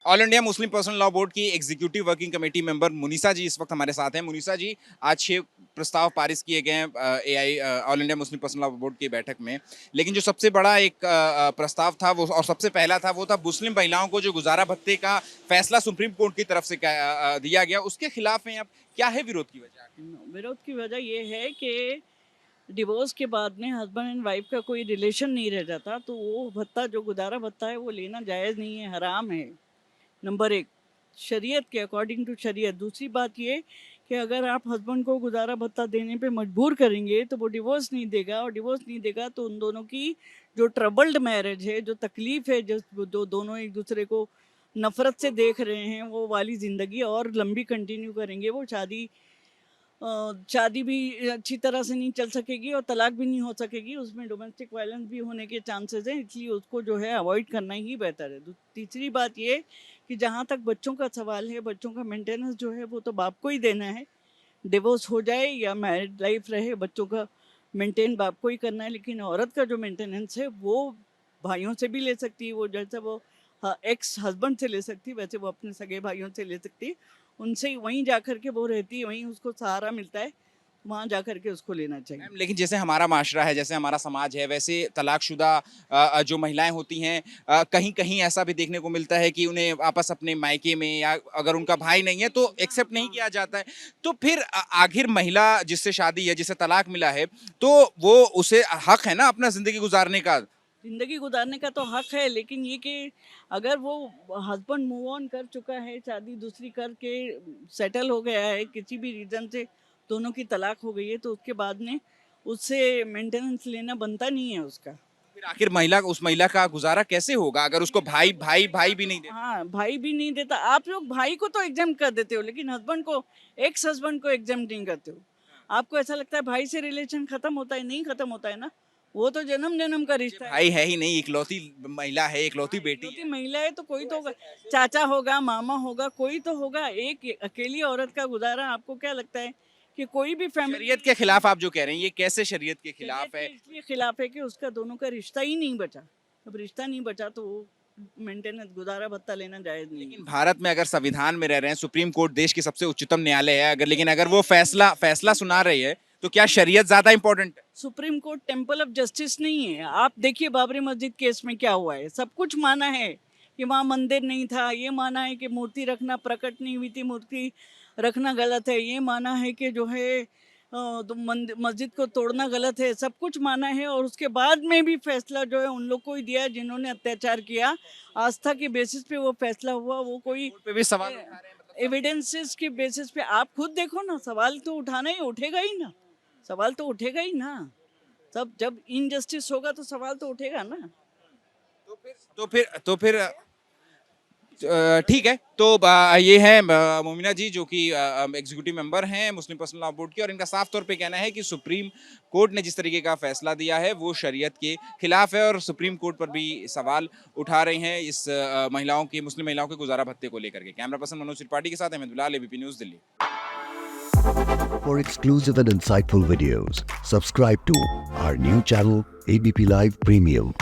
All India Muslim personal law board की executive working committee member मुनीसा जी इस वक्त हमारे साथ हैं। मुनीसा जी, आज 6 प्रस्ताव पारित किए गए हैं AI all India Muslim personal law board की बैठक में, लेकिन जो सबसे बड़ा एक प्रस्ताव था वो और सबसे पहला था वो था मुस्लिम महिलाओं को जो गुजारा भत्ते का फैसला सुप्रीम कोर्ट की तरफ से दिया गया, उसके खिलाफ हैं। अब क्या है विरोध की वजह? विरोध की वजह ये है कि डिवोर्स के बाद में हस्बैंड एंड वाइफ का कोई रिलेशन नहीं रह जाता, तो वो भत्ता जो गुजारा भत्ता है वो लेना जायज़ नहीं है, हराम है। नंबर एक, शरीयत के अकॉर्डिंग टू शरीयत। दूसरी बात ये कि अगर आप हस्बैंड को गुजारा भत्ता देने पे मजबूर करेंगे तो वो डिवोर्स नहीं देगा, और डिवोर्स नहीं देगा तो उन दोनों की जो ट्रबल्ड मैरिज है, जो तकलीफ़ है, जो दोनों एक दूसरे को नफ़रत से देख रहे हैं, वो वाली ज़िंदगी और लंबी कंटिन्यू करेंगे। वो शादी भी अच्छी तरह से नहीं चल सकेगी और तलाक भी नहीं हो सकेगी, उसमें डोमेस्टिक वायलेंस भी होने के चांसेस हैं, इसलिए उसको जो है अवॉइड करना ही बेहतर है। तीसरी बात ये कि जहाँ तक बच्चों का सवाल है, बच्चों का मेंटेनेंस जो है वो तो बाप को ही देना है। डिवोर्स हो जाए या मैरिड लाइफ रहे, बच्चों का मेंटेन बाप को ही करना है, लेकिन औरत का जो मेंटेनेंस है वो भाइयों से भी ले सकती है। वो जैसे वो एक्स हस्बैंड से ले सकती है, वैसे वो अपने सगे भाइयों से ले सकती है। उनसे वहीं जा कर के वो रहती है, वहीं उसको सहारा मिलता है, वहाँ जा कर के उसको लेना चाहिए। मैम, लेकिन जैसे हमारा माशरा है, जैसे हमारा समाज है, वैसे तलाकशुदा जो महिलाएं होती हैं, कहीं कहीं ऐसा भी देखने को मिलता है कि उन्हें वापस अपने मायके में, या अगर उनका भाई नहीं है तो एक्सेप्ट नहीं किया जाता है। तो फिर आखिर महिला जिससे शादी है, जिसे तलाक मिला है, तो वो उसे हक है ना अपना जिंदगी गुजारने का। ज़िंदगी गुजारने का तो हक है, लेकिन ये कि अगर वो हस्बैंड मूव ऑन कर चुका है, शादी दूसरी करके सेटल हो गया है, किसी भी रीज़न से दोनों की तलाक हो गई है, तो उसके बाद में उससे मेंटेनेंस लेना बनता नहीं है उसका। फिर आखिर उस महिला का गुजारा कैसे होगा अगर उसको भाई भी नहीं दे? हाँ, भाई भी नहीं देता। आप लोग भाई को तो एग्ज़ाम कर देते हो, लेकिन हस्बैंड को, एक्स हस्बैंड को एग्ज़ाम नहीं करते हो। आपको ऐसा लगता है भाई से रिलेशन खत्म होता है, नहीं खत्म होता है ना। वो तो जन्म-जन्म का रिश्ता है। भाई है ही नहीं, इकलौती महिला है, इकलौती बेटी इकलौती है। महिला है तो कोई तो होगा, चाचा होगा, मामा होगा, कोई तो होगा। एक अकेली औरत का गुज़ारा, आपको क्या लगता है कि कोई भी फैमिली शरीयत के खिलाफ आप जो कह रहे हैं, ये कैसे शरीयत के शरीयत खिलाफ है? के इसलिए खिलाफ है कि उसका दोनों का रिश्ता ही नहीं बचा। अब रिश्ता नहीं बचा तो वो मेंटेनेंस गुज़ारा भत्ता लेना जायज़ नहीं लेकिन है। भारत में अगर संविधान में रह रहे हैं, सुप्रीम कोर्ट देश की सबसे उच्चतम न्यायालय है, अगर लेकिन अगर वो फैसला फैसला सुना रही है, तो क्या शरीयत ज्यादा इंपॉर्टेंट है? Supreme court temple of justice नहीं है। आप देखिए बाबरी मस्जिद केस में क्या हुआ है। सब कुछ माना है कि वहाँ मंदिर नहीं था, ये माना है कि मूर्ति रखना, प्रकट नहीं हुई थी मूर्ति रखना गलत है, ये माना है कि जो है तो मस्जिद को तोड़ना गलत है, सब कुछ माना है। और उसके बाद में भी फैसला जो है उन लोग को ही दिया है जिन्होंने अत्याचार किया। आस्था के बेसिस पे वो फैसला हुआ, वो कोई कोर्ट पे भी सवाल उठा रहे हैं, मतलब एविडेंसेस के बेसिस पे। आप खुद देखो ना, सवाल तो उठाना ही उठेगा ही ना, सवाल तो उठेगा ही ना। सब जब इनजस्टिस होगा तो सवाल तो उठेगा ना। तो फिर ठीक है। तो ये है मोमिना जी, जो कि एग्जीक्यूटिव मेंबर हैं मुस्लिम पर्सनल लॉ बोर्ड की, और इनका साफ तौर पे कहना है कि सुप्रीम कोर्ट ने जिस तरीके का फैसला दिया है वो शरीयत के खिलाफ है, और सुप्रीम कोर्ट पर भी सवाल उठा रहे हैं इस मुस्लिम महिलाओं के गुजारा भत्ते को लेकर के। कैमरा पर्सन मनोज त्रिपाठी के साथ Ahmad Bilal, ABP news, Delhi. For exclusive and insightful videos, subscribe to our new channel ABP Live Premium.